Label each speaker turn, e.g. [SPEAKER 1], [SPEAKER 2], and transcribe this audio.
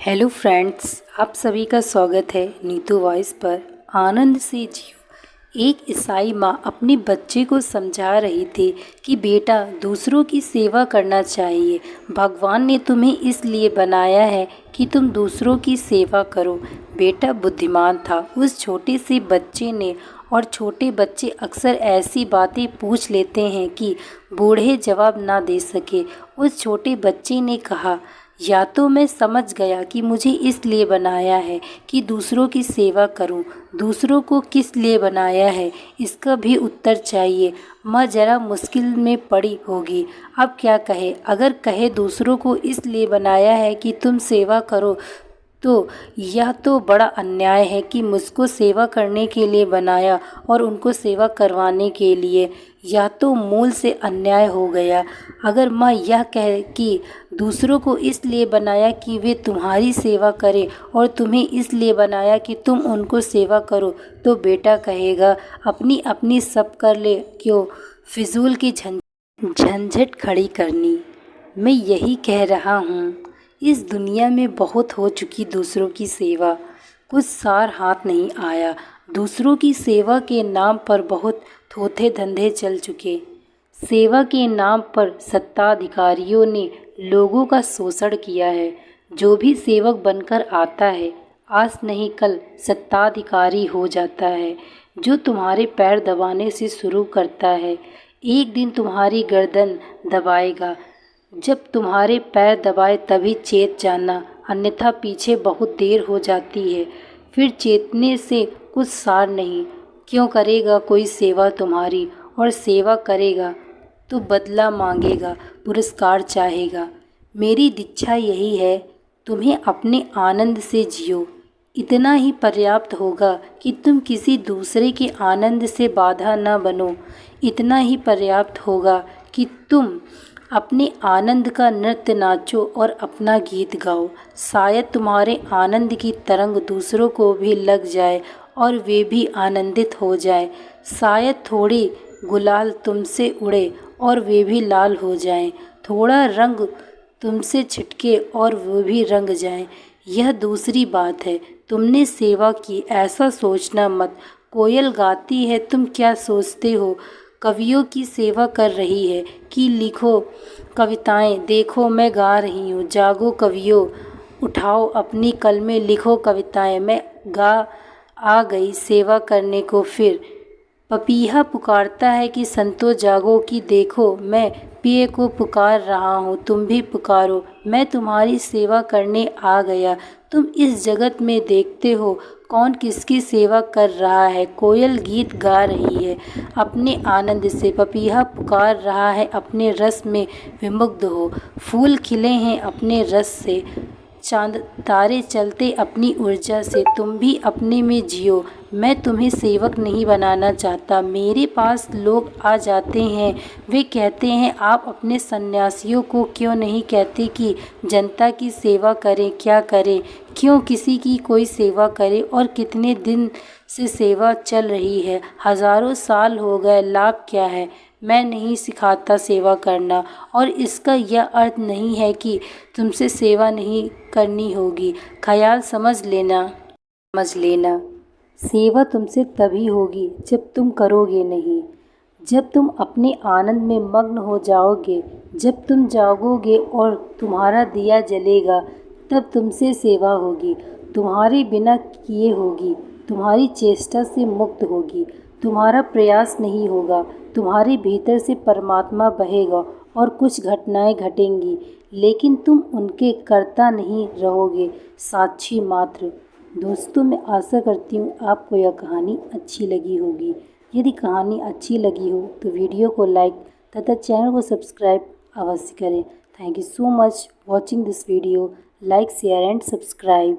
[SPEAKER 1] Hello friends, आप सभी का स्वागत है नीतू वॉइस पर। आनंद से जियो। एक ईसाई माँ अपने बच्चे को समझा रही थी कि बेटा, दूसरों की सेवा करना चाहिए। भगवान ने तुम्हें इसलिए बनाया है कि तुम दूसरों की सेवा करो। बेटा बुद्धिमान था उस छोटे से बच्चे ने, और छोटे बच्चे अक्सर ऐसी बातें पूछ लेते हैं कि बूढ़े जवाब ना दे सके। उस छोटे बच्चे ने कहा, या तो मैं समझ गया कि मुझे इसलिए बनाया है कि दूसरों की सेवा करूं। दूसरों को किस लिए बनाया है, इसका भी उत्तर चाहिए। माँ जरा मुश्किल में पड़ी होगी। अब क्या कहे? अगर कहे दूसरों को इसलिए बनाया है कि तुम सेवा करो, तो यह तो बड़ा अन्याय है कि मुझको सेवा करने के लिए बनाया और उनको सेवा करवाने के लिए। यह तो मूल से अन्याय हो गया। अगर माँ यह कहे कि दूसरों को इसलिए बनाया कि वे तुम्हारी सेवा करें और तुम्हें इसलिए बनाया कि तुम उनको सेवा करो, तो बेटा कहेगा अपनी अपनी सब कर ले, क्यों फिजूल की झंझट खड़ी करनी। मैं यही कह रहा हूँ, इस दुनिया में बहुत हो चुकी दूसरों की सेवा, कुछ सार हाथ नहीं आया। दूसरों की सेवा के नाम पर बहुत थोथे धंधे चल चुके। सेवा के नाम पर सत्ताधिकारियों ने लोगों का शोषण किया है। जो भी सेवक बनकर आता है, आज नहीं कल सत्ताधिकारी हो जाता है। जो तुम्हारे पैर दबाने से शुरू करता है, एक दिन तुम्हारी गर्दन दबाएगा। जब तुम्हारे पैर दबाए तभी चेत जाना, अन्यथा पीछे बहुत देर हो जाती है। फिर चेतने से कुछ सार नहीं। क्यों करेगा कोई सेवा तुम्हारी, और सेवा करेगा तो बदला मांगेगा, पुरस्कार चाहेगा। मेरी दीक्षा यही है, तुम्हें अपने आनंद से जियो। इतना ही पर्याप्त होगा कि तुम किसी दूसरे के आनंद से बाधा न बनो। इतना ही पर्याप्त होगा कि तुम अपने आनंद का नृत्य नाचो और अपना गीत गाओ। शायद तुम्हारे आनंद की तरंग दूसरों को भी लग जाए और वे भी आनंदित हो जाएं। शायद थोड़ी गुलाल तुमसे उड़े और वे भी लाल हो जाएं। थोड़ा रंग तुमसे छिटके और वो भी रंग जाएं। यह दूसरी बात है। तुमने सेवा की ऐसा सोचना मत। कोयल गाती है, तुम क्या सोचते हो? कवियों की सेवा कर रही है कि लिखो कविताएं। देखो मैं गा रही हूँ, जागो कवियों, उठाओ अपनी कलमें, लिखो कविताएं। मैं गा आ गई सेवा करने को फिर। पपीहा पुकारता है कि संतो जागो, कि देखो मैं पिए को पुकार रहा हूँ, तुम भी पुकारो। मैं तुम्हारी सेवा करने आ गया। तुम इस जगत में देखते हो कौन किसकी सेवा कर रहा है। कोयल गीत गा रही है अपने आनंद से, पपीहा पुकार रहा है अपने रस में विमुग्ध हो। फूल खिले हैं अपने रस से, चांद तारे चलते अपनी ऊर्जा से। तुम भी अपने में जियो। मैं तुम्हें सेवक नहीं बनाना चाहता। मेरे पास लोग आ जाते हैं, वे कहते हैं आप अपने सन्यासियों को क्यों नहीं कहते कि जनता की सेवा करें। क्या करें? क्यों किसी की कोई सेवा करे? और कितने दिन से सेवा चल रही है? हजारों साल हो गए, लाभ क्या है? मैं नहीं सिखाता सेवा करना, और इसका यह अर्थ नहीं है कि तुमसे सेवा नहीं करनी होगी। ख्याल समझ लेना। सेवा तुमसे तभी होगी जब तुम करोगे नहीं, जब तुम अपने आनंद में मग्न हो जाओगे। जब तुम जागोगे और तुम्हारा दिया जलेगा, तब तुमसे सेवा होगी। तुम्हारे बिना किए होगी, तुम्हारी चेष्टा से मुक्त होगी। तुम्हारा प्रयास नहीं होगा, तुम्हारे भीतर से परमात्मा बहेगा और कुछ घटनाएं घटेंगी, लेकिन तुम उनके कर्ता नहीं रहोगे, साक्षी मात्र। दोस्तों, मैं आशा करती हूँ आपको यह कहानी अच्छी लगी होगी। यदि कहानी अच्छी लगी हो तो वीडियो को लाइक तथा चैनल को सब्सक्राइब अवश्य करें। Thank you so much watching this video. Like, share and subscribe.